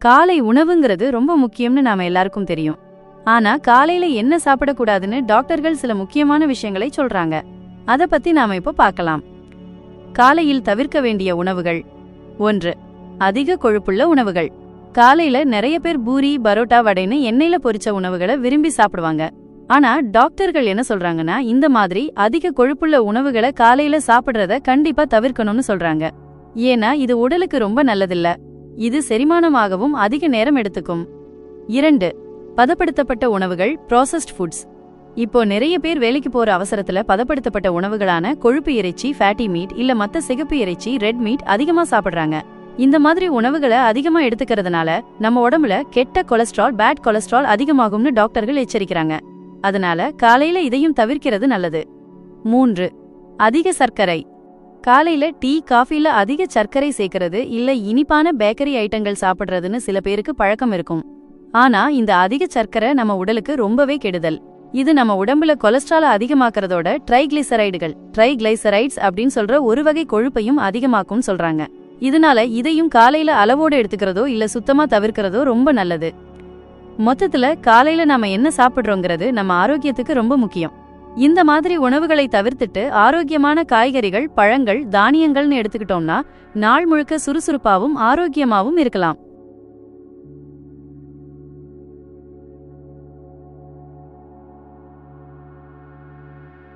காலை உணவுங்கிறது ரொம்ப முக்கியம்னு நாம எல்லாருக்கும் தெரியும். ஆனா காலையில என்ன சாப்பிடக்கூடாதுன்னு டாக்டர்கள் சில முக்கியமான விஷயங்களை சொல்றாங்க. அத பத்தி நாம இப்போ பார்க்கலாம். காலையில் தவிர்க்க வேண்டிய உணவுகள். 1. அதிக கொழுப்புள்ள உணவுகள். காலையில நிறைய பேர் பூரி, பரோட்டா, வடைன்னு எண்ணெயில பொரிச்ச உணவுகளை விரும்பி சாப்பிடுவாங்க. ஆனா டாக்டர்கள் என்ன சொல்றாங்கன்னா, இந்த மாதிரி அதிக கொழுப்புள்ள உணவுகளை காலையில சாப்பிடுறத கண்டிப்பா தவிர்க்கணும்னு சொல்றாங்க. ஏன்னா இது உடலுக்கு ரொம்ப நல்லதில்ல. இது செரிமானமாகவும் அதிக நேரம் எடுத்துக்கும். 2. பதப்படுத்தப்பட்ட உணவுகள், ப்ராசஸ்ட் ஃபுட்ஸ். இப்போ நிறைய பேர் வேலைக்கு போற அவசரத்துல பதப்படுத்தப்பட்ட உணவுகளான கொழுப்பு இறைச்சி, ஃபேட்டி மீட் இல்ல மத்த சிகப்பு இறைச்சி, ரெட் மீட் அதிகமா சாப்பிடுறாங்க. இந்த மாதிரி உணவுகளை அதிகமா எடுத்துக்கிறதுனால நம்ம உடம்புல கெட்ட கொலஸ்ட்ரால், பேட் கொலஸ்ட்ரால் அதிகமாகும்னு டாக்டர்கள் எச்சரிக்கிறாங்க. அதனால காலையில இதையும் தவிர்க்கிறது நல்லது. 3. அதிக சர்க்கரை. காலையில டீ, காஃபில அதிக சர்க்கரை சேர்க்கறது இல்ல இனிப்பான பேக்கரி ஐட்டங்கள் சாப்பிடுறதுன்னு சில பேருக்கு பழக்கம் இருக்கும். ஆனா இந்த அதிக சர்க்கரை நம்ம உடலுக்கு ரொம்பவே கெடுதல். இது நம்ம உடம்புல கொலஸ்ட்ரால அதிகமாக்குறதோட ட்ரைகிளைசரைட்ஸ் அப்படின்னு சொல்ற ஒரு வகை கொழுப்பையும் அதிகமாக்கும் சொல்றாங்க. இதனால இதையும் காலையில அளவோடு எடுத்துக்கிறதோ இல்ல சுத்தமா தவிர்க்கிறதோ ரொம்ப நல்லது. மொத்தத்துல காலையில நாம என்ன சாப்பிடுறோங்கிறது நம்ம ஆரோக்கியத்துக்கு ரொம்ப முக்கியம். இந்த மாதிரி உணவுகளை தவிர்த்துட்டு ஆரோக்கியமான காய்கறிகள், பழங்கள், தானியங்கள்னு எடுத்துக்கிட்டோம்னா நாள் முழுக்க சுறுசுறுப்பாவும் ஆரோக்கியமாவும் இருக்கலாம்.